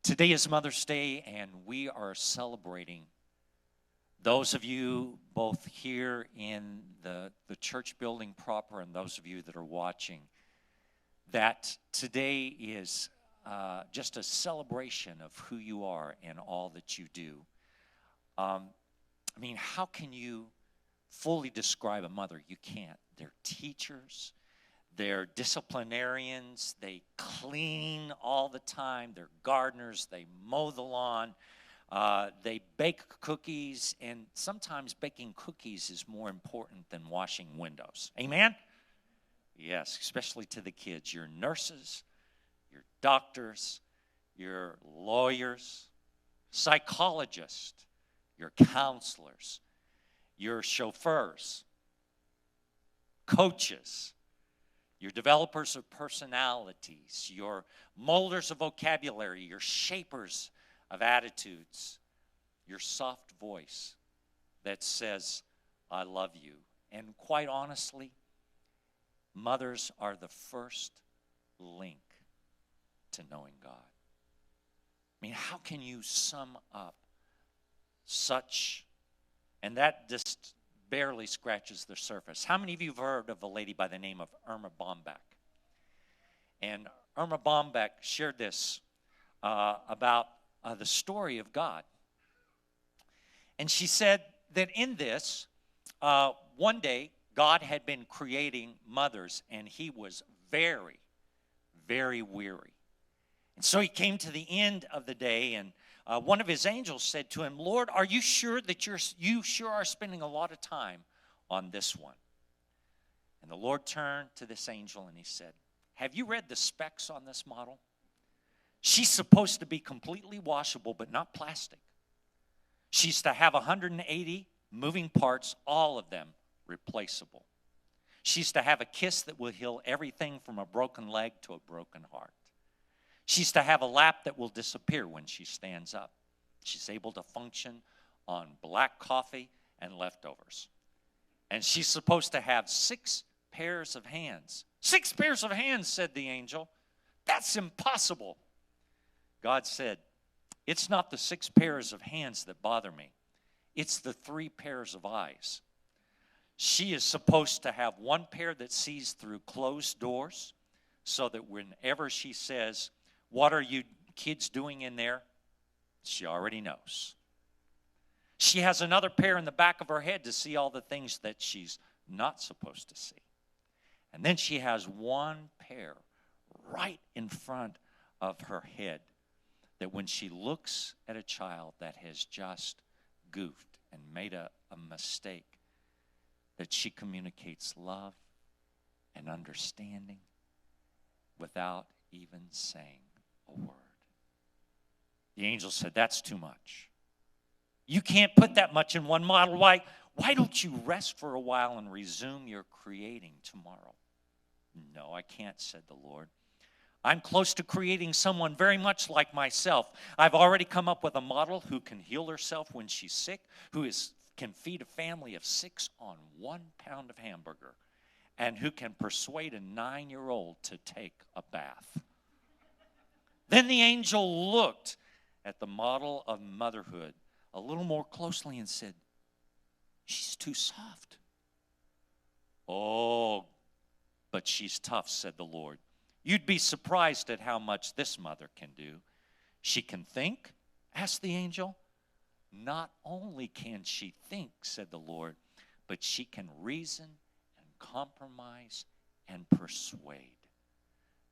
Today is Mother's Day, and we are celebrating those of you both here in the church building proper and those of you that are watching, that today is just a celebration of who you are and all that you do. How can you fully describe a mother? You can't. They're teachers. They're disciplinarians. They clean all the time. They're gardeners. They mow the lawn. They bake cookies. And sometimes baking cookies is more important than washing windows. Amen? Yes, especially to the kids. You're nurses. You're doctors. You're lawyers. Psychologists. You're counselors. You're chauffeurs. Coaches. You're developers of personalities, you're molders of vocabulary, you're shapers of attitudes, your soft voice that says, I love you. And quite honestly, mothers are the first link to knowing God. How can you sum up such, and that just barely scratches the surface. How many of you have heard of a lady by the name of Irma Bombeck? And Irma Bombeck shared this about the story of God. And she said that in this, one day, God had been creating mothers, and he was very, very weary. And so he came to the end of the day, and one of his angels said to him, Lord, are you sure that you sure are spending a lot of time on this one? And the Lord turned to this angel and he said, have you read the specs on this model? She's supposed to be completely washable, but not plastic. She's to have 180 moving parts, all of them replaceable. She's to have a kiss that will heal everything from a broken leg to a broken heart. She's to have a lap that will disappear when she stands up. She's able to function on black coffee and leftovers. And she's supposed to have 6 pairs of hands. 6 pairs of hands, said the angel. That's impossible. God said, it's not the 6 pairs of hands that bother me. It's the 3 pairs of eyes. She is supposed to have 1 pair that sees through closed doors so that whenever she says, what are you kids doing in there? She already knows. She has another pair in the back of her head to see all the things that she's not supposed to see. And then she has 1 pair right in front of her head that when she looks at a child that has just goofed and made a mistake, that she communicates love and understanding without even saying a word. The angel said, that's too much. You can't put that much in one model. Why don't you rest for a while and resume your creating tomorrow? No, I can't, said the Lord. I'm close to creating someone very much like myself. I've already come up with a model who can heal herself when she's sick, can feed a family of 6 on 1 pound of hamburger, and who can persuade a 9-year-old to take a bath. Then the angel looked at the model of motherhood a little more closely and said, she's too soft. Oh, but she's tough, said the Lord. You'd be surprised at how much this mother can do. She can think, asked the angel. Not only can she think, said the Lord, but she can reason and compromise and persuade.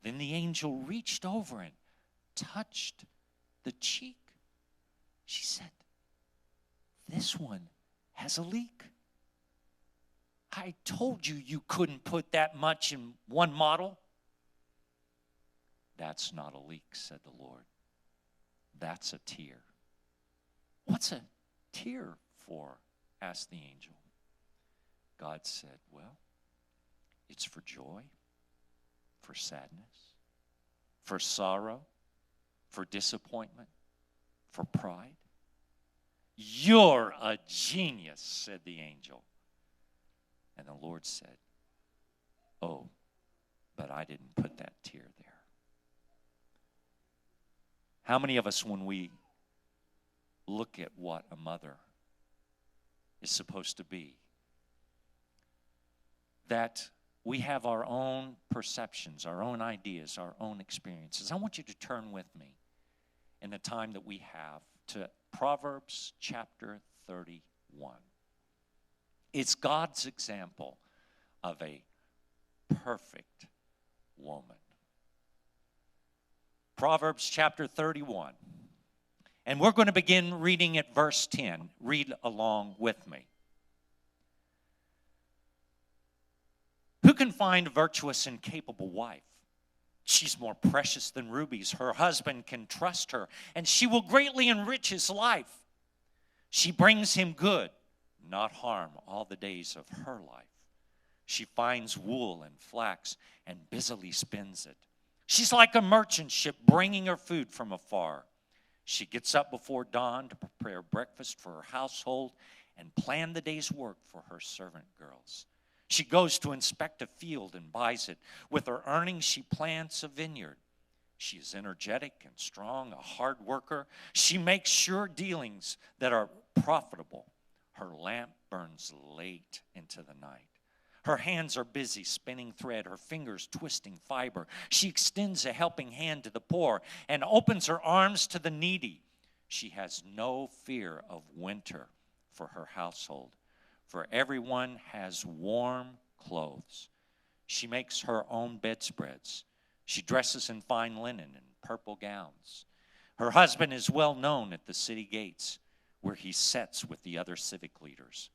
Then the angel reached over and touched the cheek. She said, this one has a leak. I told you you couldn't put that much in one model. That's not a leak, said the Lord. That's a tear. What's a tear for? Asked the angel. God said, well, it's for joy, for sadness, for sorrow, for disappointment, for pride. You're a genius, said the angel. And the Lord said, oh, but I didn't put that tear there. How many of us, when we look at what a mother is supposed to be, that we have our own perceptions, our own ideas, our own experiences? I want you to turn with me in the time that we have to Proverbs chapter 31. It's God's example of a perfect woman. Proverbs chapter 31. And we're going to begin reading at verse 10. Read along with me. Who can find a virtuous and capable wife? She's more precious than rubies. Her husband can trust her, and she will greatly enrich his life. She brings him good, not harm, all the days of her life. She finds wool and flax and busily spins it. She's like a merchant ship bringing her food from afar. She gets up before dawn to prepare breakfast for her household and plan the day's work for her servant girls. She goes to inspect a field and buys it. With her earnings, she plants a vineyard. She is energetic and strong, a hard worker. She makes sure dealings that are profitable. Her lamp burns late into the night. Her hands are busy spinning thread, her fingers twisting fiber. She extends a helping hand to the poor and opens her arms to the needy. She has no fear of winter for her household, for everyone has warm clothes. She makes her own bedspreads. She dresses in fine linen and purple gowns. Her husband is well known at the city gates, where he sits with the other civic leaders.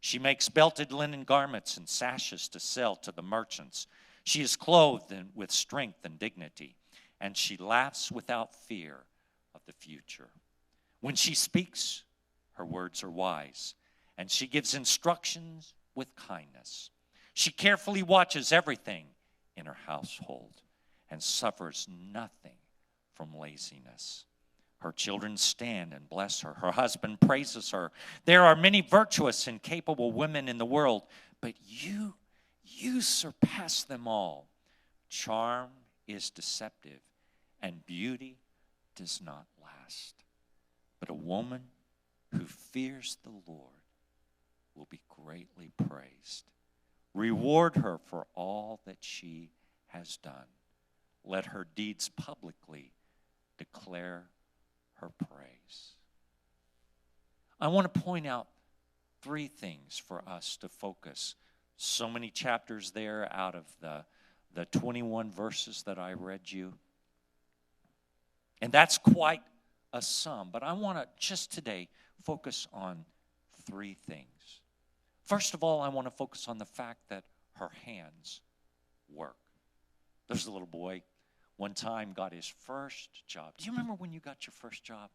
She makes belted linen garments and sashes to sell to the merchants. She is clothed with strength and dignity, and she laughs without fear of the future. When she speaks, her words are wise, and she gives instructions with kindness. She carefully watches everything in her household and suffers nothing from laziness. Her children stand and bless her. Her husband praises her. There are many virtuous and capable women in the world, but you surpass them all. Charm is deceptive, and beauty does not last. But a woman who fears the Lord will be greatly praised. Reward her for all that she has done. Let her deeds publicly declare her praise. I want to point out three things for us to focus. So many chapters there out of the 21 verses that I read you. And that's quite a sum. But I want to just today focus on three things. First of all, I want to focus on the fact that her hands work. There's a little boy one time got his first job. Do you remember when you got your first job?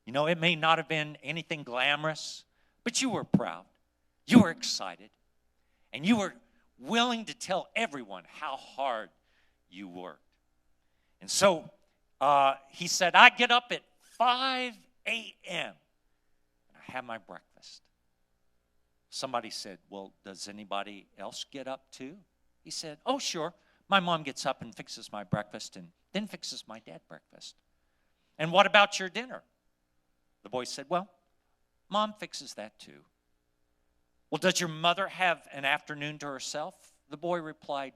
You know, it may not have been anything glamorous, but you were proud. You were excited. And you were willing to tell everyone how hard you worked. And so he said, I get up at 5 a.m. and I have my breakfast. Somebody said, well, does anybody else get up too? He said, oh, sure. My mom gets up and fixes my breakfast and then fixes my dad breakfast. And what about your dinner? The boy said, well, Mom fixes that too. Well, does your mother have an afternoon to herself? The boy replied,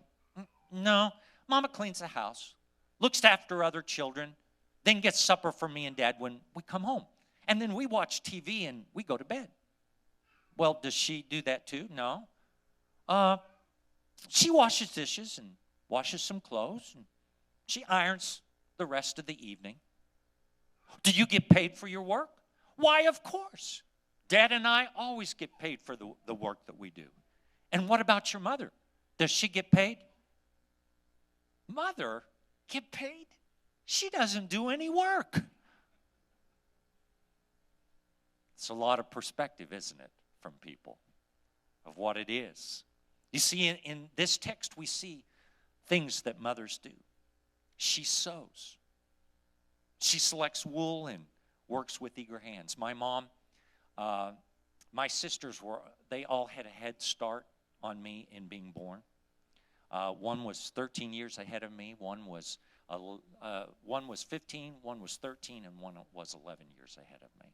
no, Mama cleans the house, looks after other children, then gets supper for me and Dad when we come home. And then we watch TV and we go to bed. Well, does she do that too? No. She washes dishes and washes some clothes, and she irons the rest of the evening. Do you get paid for your work? Why, of course. Dad and I always get paid for the work that we do. And what about your mother? Does she get paid? Mother get paid? She doesn't do any work. It's a lot of perspective, isn't it, from people of what it is. You see, in this text, we see things that mothers do. She sews. She selects wool and works with eager hands. My mom, my sisters they all had a head start on me in being born. One was 13 years ahead of me. One was One was 15, one was 13, and one was 11 years ahead of me.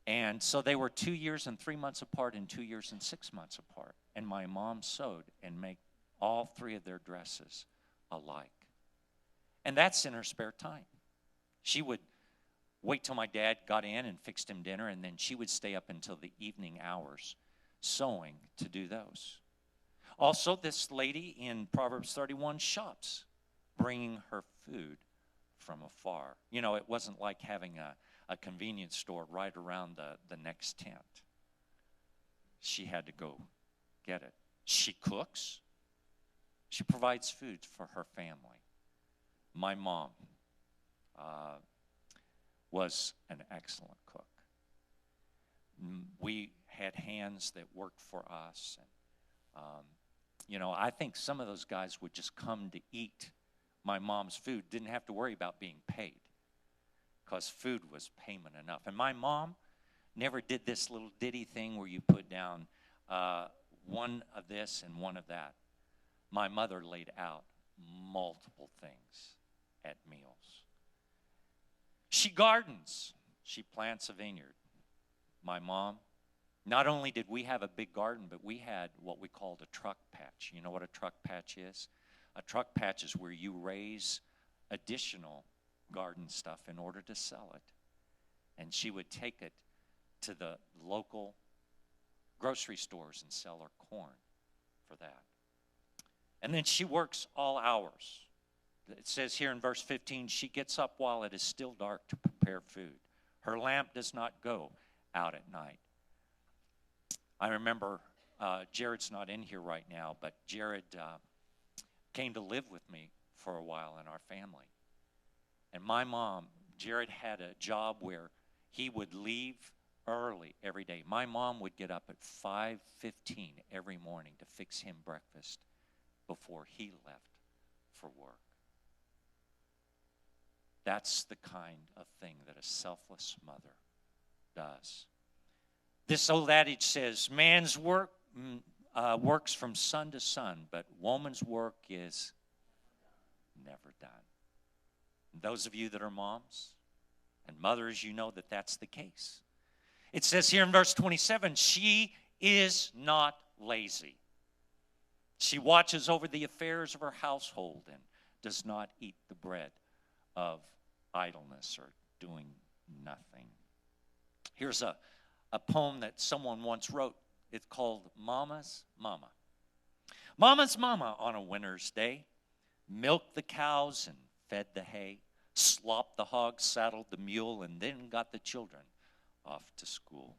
And so they were 2 years and 3 months apart and 2 years and 6 months apart. And my mom sewed and made all three of their dresses alike. And that's in her spare time. She would wait till my dad got in and fixed him dinner, and then she would stay up until the evening hours sewing to do those. Also, this lady in Proverbs 31 shops, bringing her food from afar. You know, it wasn't like having a convenience store right around the next tent. She had to go get it. She cooks. She provides food for her family. My mom was an excellent cook. We had hands that worked for us. And, you know, I think some of those guys would just come to eat my mom's food, didn't have to worry about being paid, because food was payment enough. And my mom never did this little ditty thing where you put down one of this and one of that. My mother laid out multiple things at meals. She gardens. She plants a vineyard. My mom, not only did we have a big garden, but we had what we called a truck patch. You know what a truck patch is? A truck patch is where you raise additional garden stuff in order to sell it. And she would take it to the local grocery stores and sell her corn for that. And then she works all hours. It says here in verse 15, she gets up while it is still dark to prepare food. Her lamp does not go out at night. I remember, Jared's not in here right now, but Jared came to live with me for a while in our family. And my mom, Jared had a job where he would leave early every day. My mom would get up at 5:15 every morning to fix him breakfast before he left for work. That's the kind of thing that a selfless mother does. This old adage says, man's work works from sun to sun, but woman's work is never done. And those of you that are moms and mothers, you know that that's the case. It says here in verse 27, she is not lazy. She watches over the affairs of her household and does not eat the bread of idleness or doing nothing. Here's a poem that someone once wrote. It's called Mama's Mama. Mama's mama on a winter's day milked the cows and fed the hay, slopped the hogs, saddled the mule, and then got the children off to school.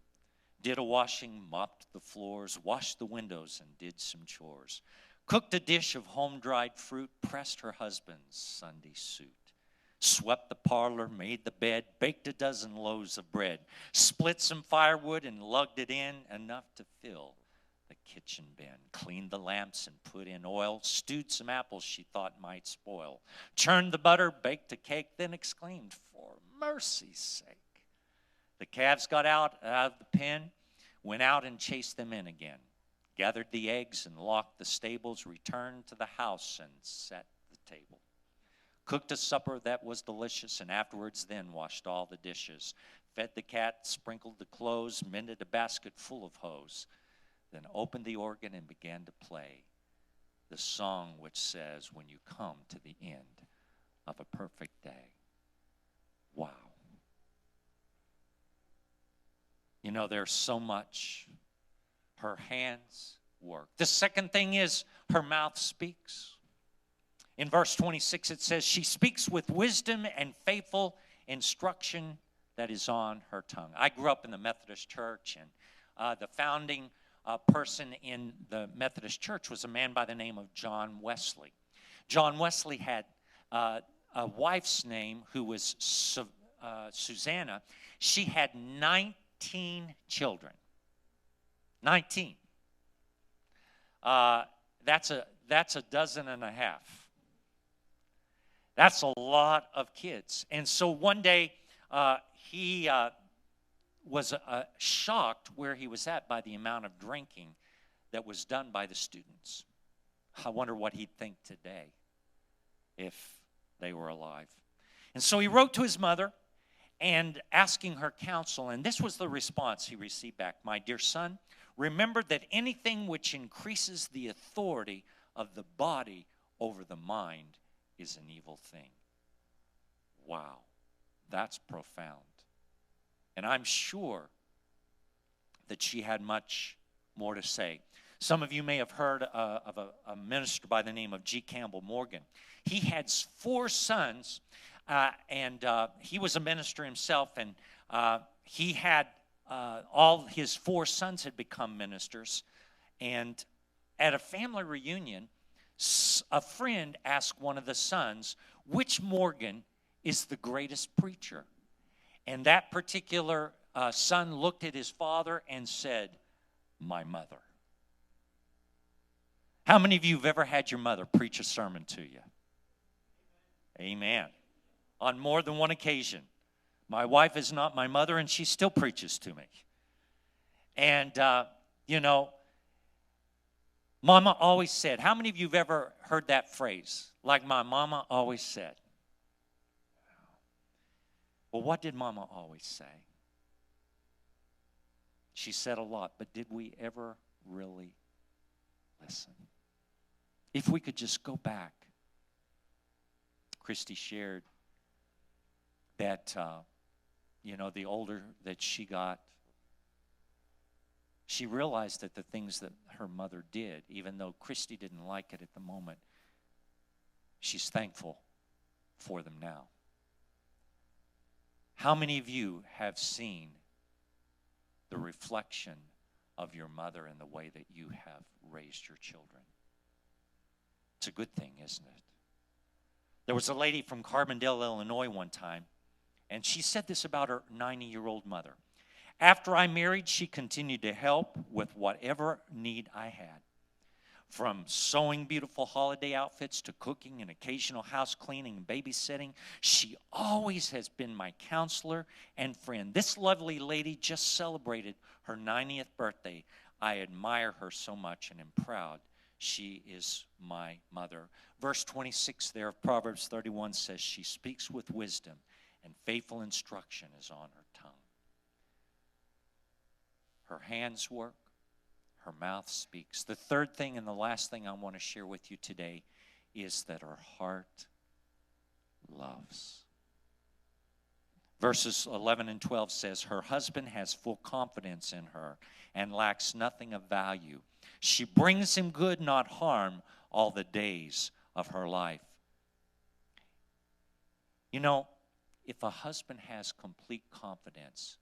Did a washing, mopped the floors, washed the windows, and did some chores. Cooked a dish of home-dried fruit, pressed her husband's Sunday suit. Swept the parlor, made the bed, baked a dozen loaves of bread, split some firewood and lugged it in, enough to fill the kitchen bin. Cleaned the lamps and put in oil, stewed some apples she thought might spoil. Churned the butter, baked a cake, then exclaimed, for mercy's sake. The calves got out of the pen, went out and chased them in again. Gathered the eggs and locked the stables, returned to the house and set the table. Cooked a supper that was delicious, and afterwards then washed all the dishes. Fed the cat, sprinkled the clothes, mended a basket full of hose. Then opened the organ and began to play the song which says, when you come to the end of a perfect day. Wow. You know, there's so much her hands work. The second thing is her mouth speaks. In verse 26, it says, she speaks with wisdom and faithful instruction that is on her tongue. I grew up in the Methodist Church, and the founding person in the Methodist Church was a man by the name of John Wesley. John Wesley had a wife's name who was Susanna. She had 19 children. 19. That's a dozen and a half. That's a lot of kids. And so one day, he was shocked where he was at by the amount of drinking that was done by the students. I wonder what he'd think today if they were alive. And so he wrote to his mother and asking her counsel, and this was the response he received back. My dear son, remember that anything which increases the authority of the body over the mind is an evil thing. Wow, that's profound. And I'm sure that she had much more to say. Some of you may have heard of a minister by the name of G. Campbell Morgan. He had 4 sons, and he was a minister himself, and he had all his 4 sons had become ministers. And at a family reunion, a friend asked one of the sons, which Morgan is the greatest preacher? And that particular son looked at his father and said, my mother. How many of you have ever had your mother preach a sermon to you? Amen. On more than one occasion. My wife is not my mother, and she still preaches to me. And, Mama always said. How many of you have ever heard that phrase? Like my mama always said. Well, what did Mama always say? She said a lot, but did we ever really listen? If we could just go back. Christy shared that, the older that she got, she realized that the things that her mother did, even though Christy didn't like it at the moment, she's thankful for them now. How many of you have seen the reflection of your mother in the way that you have raised your children? It's a good thing, isn't it? There was a lady from Carbondale, Illinois one time, and she said this about her 90-year-old mother. After I married, she continued to help with whatever need I had. From sewing beautiful holiday outfits to cooking and occasional house cleaning and babysitting, she always has been my counselor and friend. This lovely lady just celebrated her 90th birthday. I admire her so much and am proud she is my mother. Verse 26 there of Proverbs 31 says, she speaks with wisdom, and faithful instruction is on her tongue. Her hands work, her mouth speaks. The third thing and the last thing I want to share with you today is that her heart loves. Verses 11 and 12 says, her husband has full confidence in her and lacks nothing of value. She brings him good, not harm, all the days of her life. If a husband has complete confidence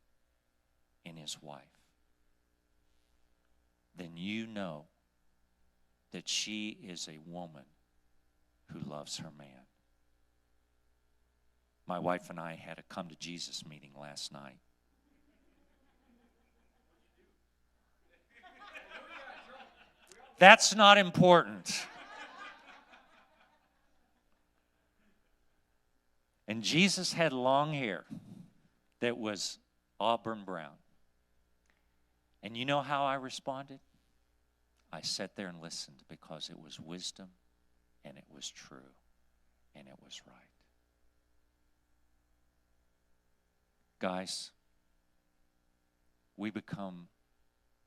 in his wife, then you know that she is a woman who loves her man. My wife and I had a come to Jesus meeting last night. That's not important. And Jesus had long hair that was auburn brown. And you know how I responded? I sat there and listened because it was wisdom and it was true and it was right. Guys, we become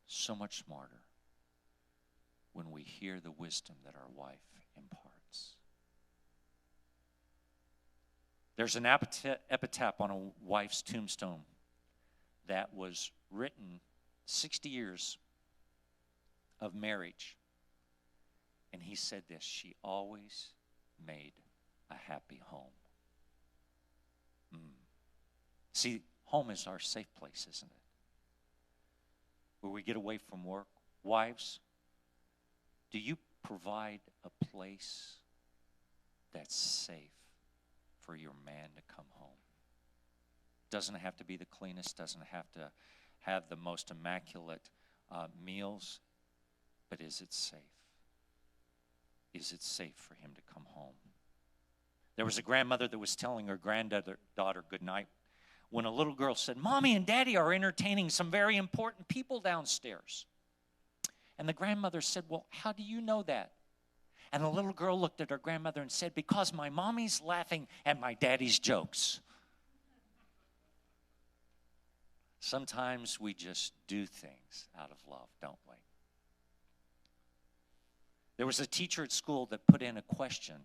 so much smarter when we hear the wisdom that our wife imparts. There's an epitaph on a wife's tombstone that was written 60 years of marriage. And he said this, she always made a happy home. See, home is our safe place, isn't it? Where we get away from work. Wives, do you provide a place that's safe for your man to come home? Doesn't have to be the cleanest, doesn't have to have the most immaculate meals, but is it safe? Is it safe for him to come home? There was a grandmother that was telling her granddaughter good night when a little girl said, Mommy and Daddy are entertaining some very important people downstairs. And the grandmother said, well, how do you know that? And the little girl looked at her grandmother and said, because my mommy's laughing at my daddy's jokes. Sometimes we just do things out of love, don't we? There was a teacher at school that put in a question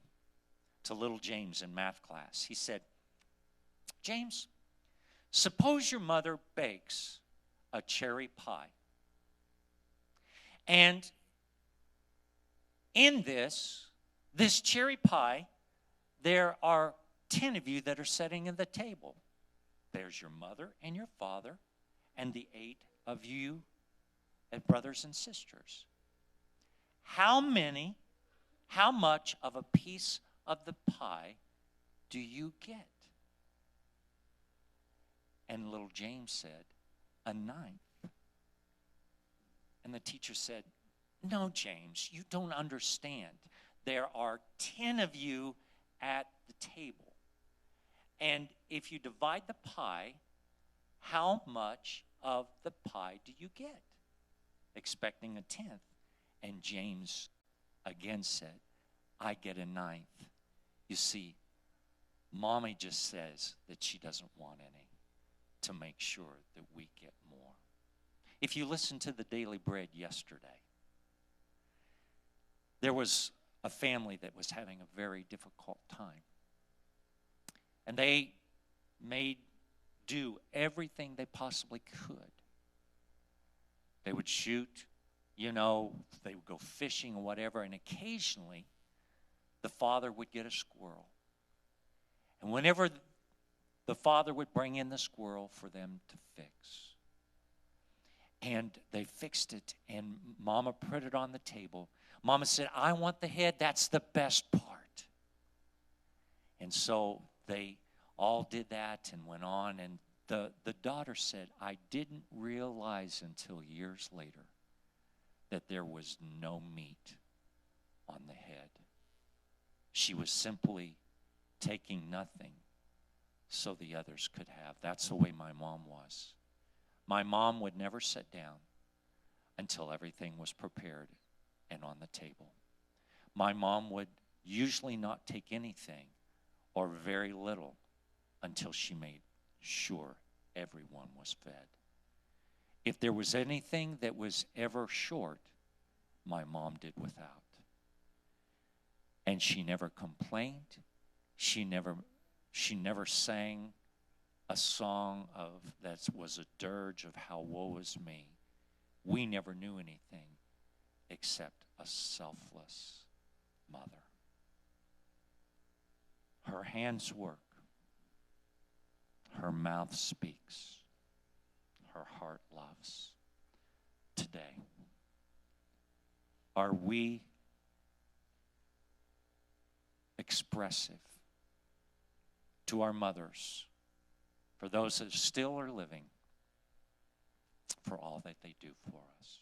to little James in math class. He said, James, suppose your mother bakes a cherry pie. And in this cherry pie, there are 10 of you that are sitting at the table. There's your mother and your father and the 8 of you as brothers and sisters. How much of a piece of the pie do you get? And little James said, a ninth. And the teacher said, no, James, you don't understand. There are 10 of you at the table. And if you divide the pie, how much of the pie do you get? Expecting a tenth. And James again said, I get a ninth. You see, Mommy just says that she doesn't want any to make sure that we get more. If you listen to the Daily Bread yesterday, there was a family that was having a very difficult time. And they made do everything they possibly could. They would shoot, they would go fishing or whatever, and occasionally the father would get a squirrel. And whenever the father would bring in the squirrel for them to fix. And they fixed it, and Mama put it on the table. Mama said, I want the head, that's the best part. And so they all did that and went on, and the daughter said, I didn't realize until years later that there was no meat on the head. She was simply taking nothing so the others could have. That's the way my mom was. My mom would never sit down until everything was prepared and on the table. My mom would usually not take anything or very little until she made sure everyone was fed. If there was anything that was ever short, my mom did without. And she never complained. She never sang a song that was a dirge of how woe is me. We never knew anything except a selfless mother. Her hands work. Her mouth speaks. Her heart loves. Today, are we expressive to our mothers, for those that still are living, for all that they do for us?